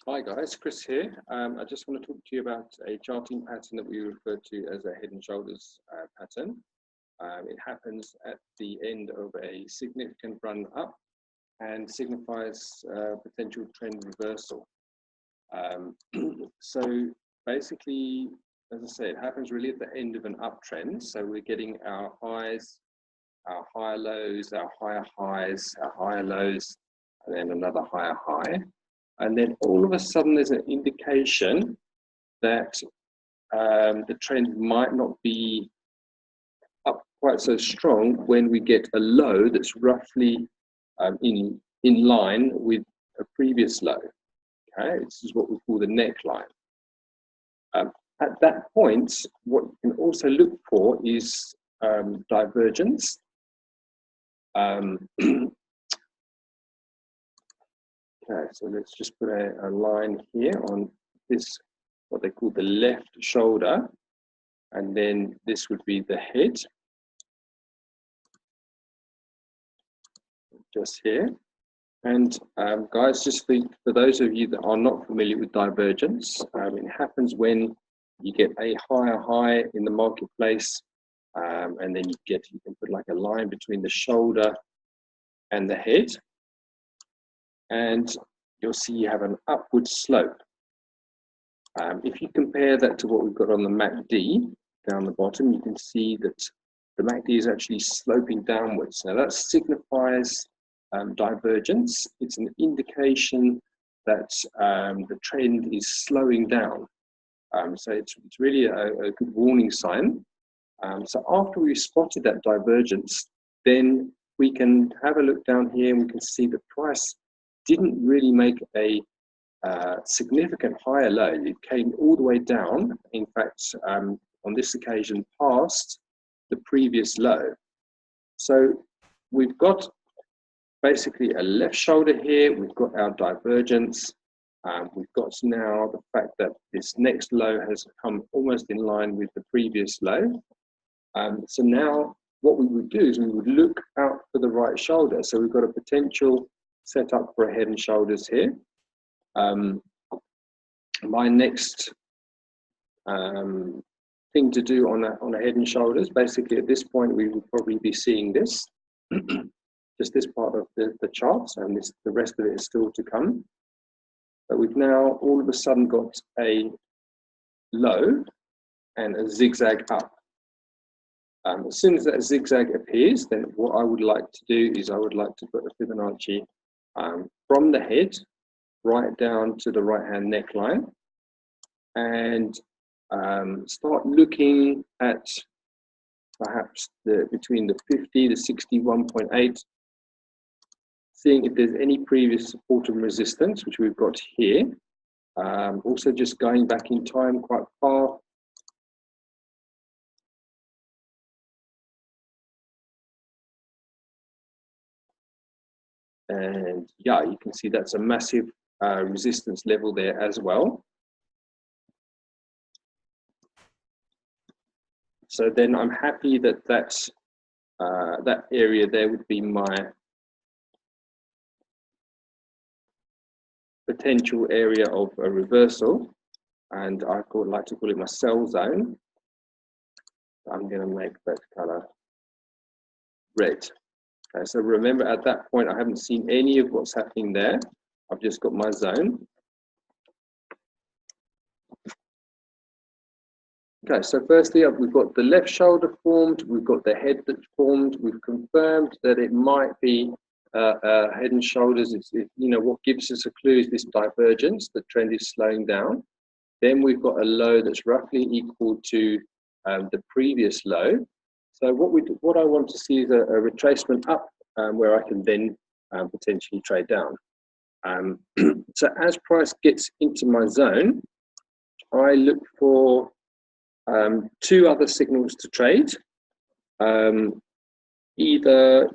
Hi guys, Chris here. I just want to talk to you about a charting pattern that we refer to as a head and shoulders pattern. It happens at the end of a significant run up and signifies potential trend reversal. So basically, as I say, it happens really at the end of an uptrend. So we're getting our highs, our higher lows, our higher highs, our higher lows, and then another higher high. And then all of a sudden there's an indication that the trend might not be up quite so strong when we get a low that's roughly in line with a previous low. Okay, this is what we call the neckline. At that point, what you can also look for is divergence. Okay, so let's just put a line here on this, what they call the left shoulder, and then this would be the head, just here. And guys, just for those of you that are not familiar with divergence, it happens when you get a higher high in the marketplace, and then you can put like a line between the shoulder and the head. And you'll see you have an upward slope. If you compare that to what we've got on the MACD down the bottom, you can see that the MACD is actually sloping downwards. Now that signifies divergence. It's an indication that the trend is slowing down. So it's really a good warning sign. So after we've spotted that divergence, then we can have a look down here and we can see the price didn't really make a significant higher low. It came all the way down. In fact, on this occasion, past the previous low. So we've got basically a left shoulder here. We've got our divergence. We've got now the fact that this next low has come almost in line with the previous low. So now what we would do is we would look out for the right shoulder. So we've got a potential set up for a head and shoulders here. My next thing to do on a head and shoulders, basically at this point we would probably be seeing this, just this part of the chart, and the rest of it is still to come. But we've now all of a sudden got a low and a zigzag up. As soon as that zigzag appears, then what I would like to do is I would like to put a Fibonacci from the head right down to the right hand neckline, and start looking at perhaps between the 50 to 61.8, seeing if there's any previous support and resistance, which we've got here. Also just going back in time quite far. And yeah, you can see that's a massive resistance level there as well. So then I'm happy that that area there would be my potential area of a reversal, and I like to call it my sell zone. I'm going to make that color red. Okay, so remember at that point I haven't seen any of what's happening there. I've just got my zone. Okay, so firstly we've got the left shoulder formed, we've got the head that's formed, we've confirmed that it might be head and shoulders. What gives us a clue is this divergence. The trend is slowing down. Then we've got a low that's roughly equal to the previous low. So what I want to see is a retracement up where I can then potentially trade down. So as price gets into my zone, I look for two other signals to trade. Can either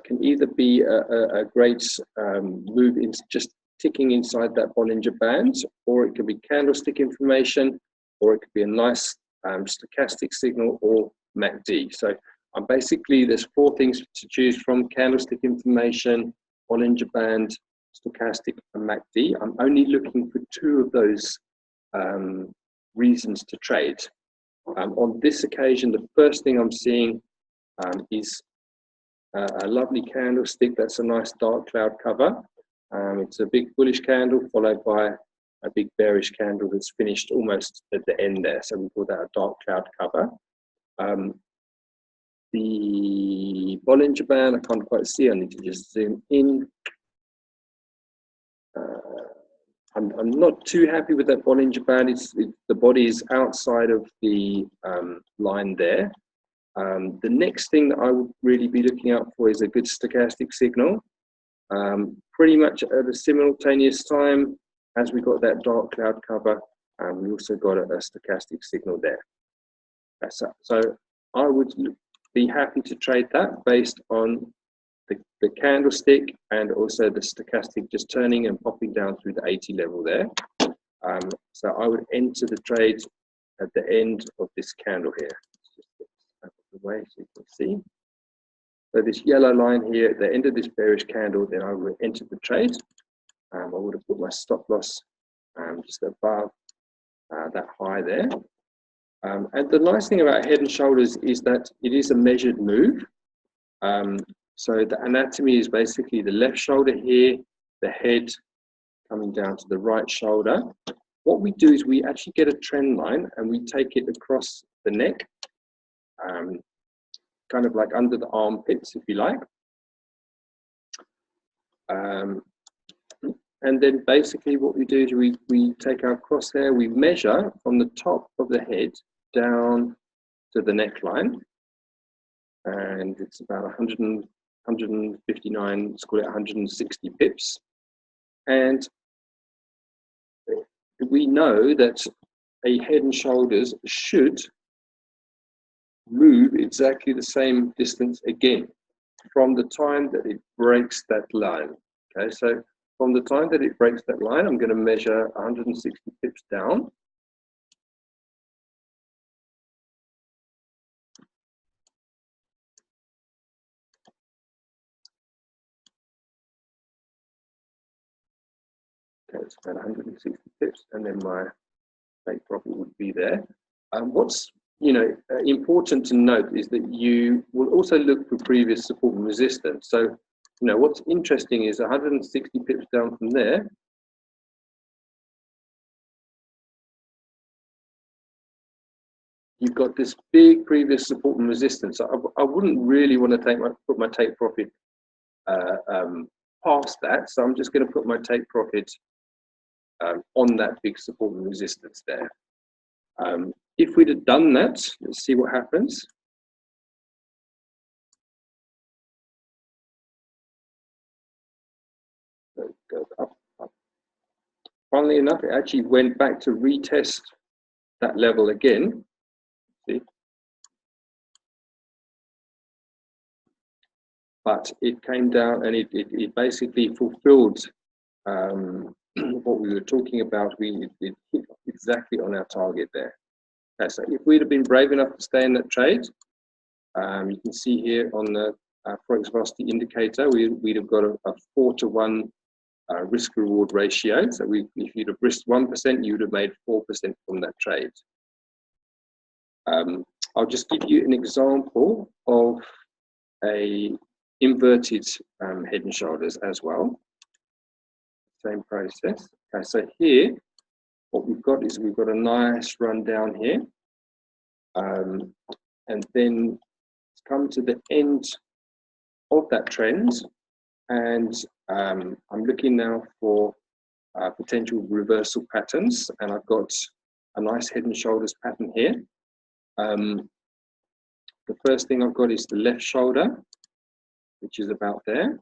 be a great move in just ticking inside that Bollinger Band, or it could be candlestick information, or it could be a nice stochastic signal or MACD. So there's four things to choose from: candlestick information, Bollinger Band, stochastic and MACD. I'm only looking for two of those reasons to trade. On this occasion, the first thing I'm seeing is a lovely candlestick. That's a nice dark cloud cover. It's a big bullish candle followed by a big bearish candle that's finished almost at the end there. So we call that a dark cloud cover. The Bollinger Band, I can't quite see. I need to just zoom in. I'm not too happy with that Bollinger Band. The body is outside of the line there. The next thing that I would really be looking out for is a good stochastic signal. Pretty much at a simultaneous time as we got that dark cloud cover, we also got a stochastic signal there. So I would be happy to trade that based on the candlestick and also the stochastic just turning and popping down through the 80 level there. So I would enter the trade at the end of this candle here. Just get this out of the way so you can see. So this yellow line here at the end of this bearish candle, then I would enter the trade. I would have put my stop loss just above that high there. And the nice thing about Head and Shoulders is that it is a measured move. So the anatomy is basically the left shoulder here, the head coming down to the right shoulder. What we do is we actually get a trend line and we take it across the neck, kind of like under the armpits, if you like. And then basically what we do is we take our crosshair, we measure from the top of the head down to the neckline. And it's about 159, let's call it 160 pips. And we know that a Head and Shoulders should move exactly the same distance again from the time that it breaks that line. Okay, so from the time that it breaks that line, I'm going to measure 160 pips down. Okay, it's about 160 pips, and then my take profit would be there. What's important to note is that you will also look for previous support and resistance. So, what's interesting is 160 pips down from there. You've got this big previous support and resistance. So I wouldn't really want to put my take profit past that. So I'm just going to put my take profit on that big support and resistance there. If we'd have done that, let's see what happens. So it goes up, up. Funnily enough, it actually went back to retest that level again. See? But it came down and it basically fulfilled what we were talking about. It hit exactly on our target there. Okay, so if we'd have been brave enough to stay in that trade, you can see here on the Forex Velocity indicator, we'd have got a 4-to-1 risk-reward ratio. So if you'd have risked 1%, you would have made 4% from that trade. I'll just give you an example of a inverted Head and Shoulders as well. Same process. Okay, so here, what we've got is we've got a nice run down here. And then it's come to the end of that trend. And I'm looking now for potential reversal patterns. And I've got a nice Head and Shoulders pattern here. The first thing I've got is the left shoulder, which is about there.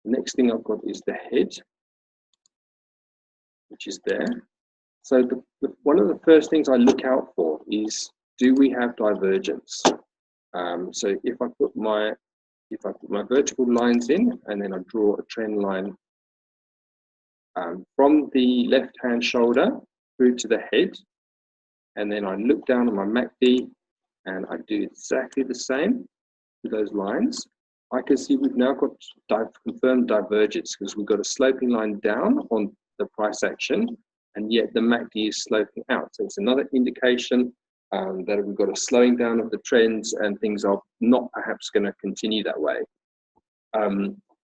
The next thing I've got is the head, which is there. So one of the first things I look out for is, do we have divergence? So if I put my vertical lines in and then I draw a trend line from the left-hand shoulder through to the head, and then I look down on my MACD and I do exactly the same with those lines. I can see we've now got confirmed divergence because we've got a sloping line down on the price action, and yet the MACD is sloping out. So it's another indication that we've got a slowing down of the trends and things are not perhaps going to continue that way.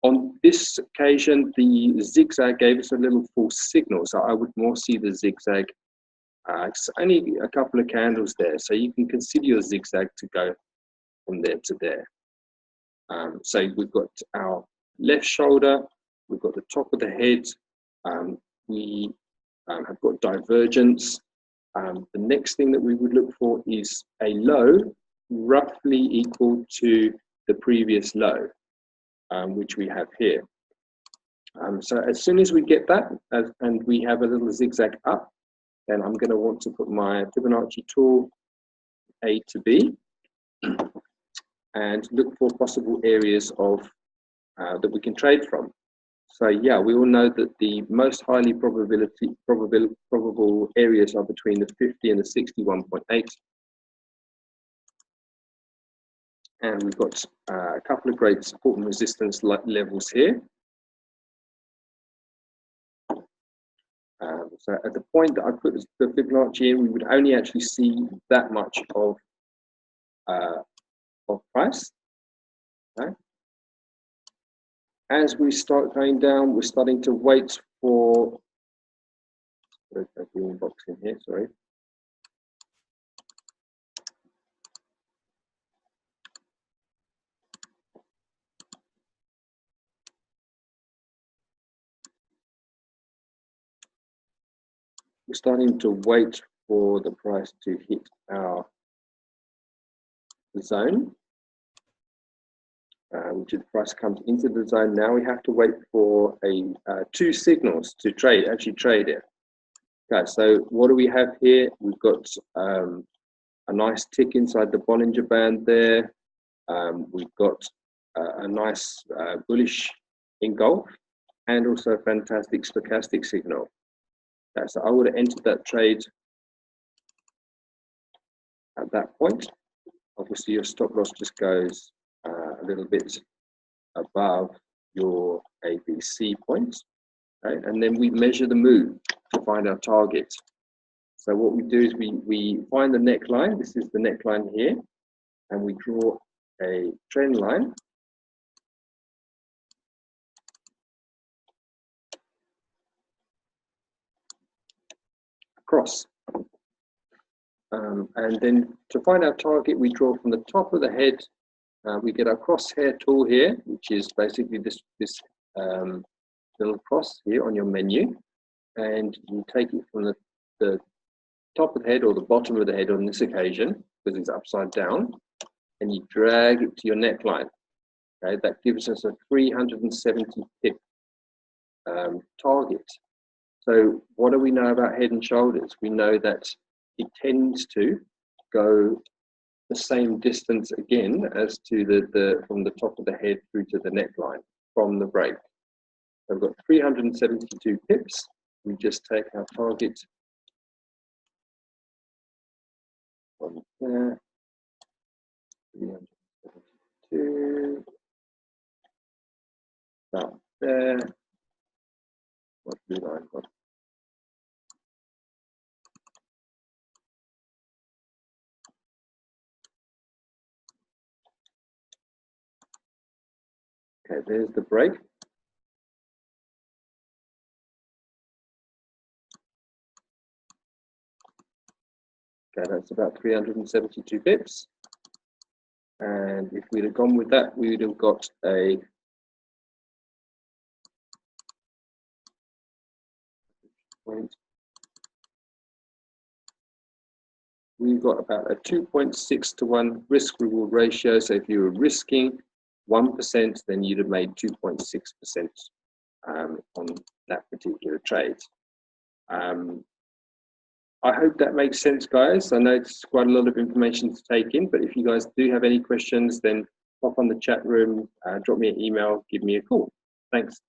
On this occasion, the zigzag gave us a little false signal, so I would more see the zigzag. It's only a couple of candles there, so you can consider your zigzag to go from there to there. So we've got our left shoulder, we've got the top of the head, we have got divergence. The next thing that we would look for is a low roughly equal to the previous low, which we have here. So as soon as we get that, and we have a little zigzag up, then I'm going to want to put my Fibonacci tool A to B and look for possible areas of that we can trade from. So yeah, we all know that the most highly probable areas are between the 50 and the 61.8. And we've got a couple of great support and resistance levels here. So at the point that I put the Fibonacci in, we would only actually see that much of price. Okay. As we start going down, we're starting to wait for a green box in here, sorry. We're starting to wait for the price to hit our zone, which is the price comes into the zone. Now we have to wait for two signals to actually trade it. Okay, so what do we have here? We've got a nice tick inside the Bollinger Band there. We've got a nice bullish engulf and also a fantastic stochastic signal. So I would have entered that trade at that point. Obviously, your stop loss just goes a little bit above your ABC point, right? And then we measure the move to find our target. So what we do is we find the neckline. This is the neckline here, and we draw a trend line. Across. And then to find our target, we draw from the top of the head. We get our crosshair tool here, which is basically this little cross here on your menu. And you take it from the top of the head or the bottom of the head on this occasion, because it's upside down, and you drag it to your neckline. Okay, that gives us a 370 pip target. So what do we know about Head and Shoulders? We know that it tends to go the same distance again as to from the top of the head through to the neckline from the break. So we've got 372 pips. We just take our target from there, 372, about there. What blue line got? Okay, there's the break. Okay, that's about 372 pips. And if we'd have gone with that, we would have got a we've got about a 2.6 to 1 risk reward ratio. So if you were risking 1%, then you'd have made 2.6% on that particular trade. I hope that makes sense, guys. I know it's quite a lot of information to take in, but if you guys do have any questions, then pop on the chat room, drop me an email, give me a call. Thanks.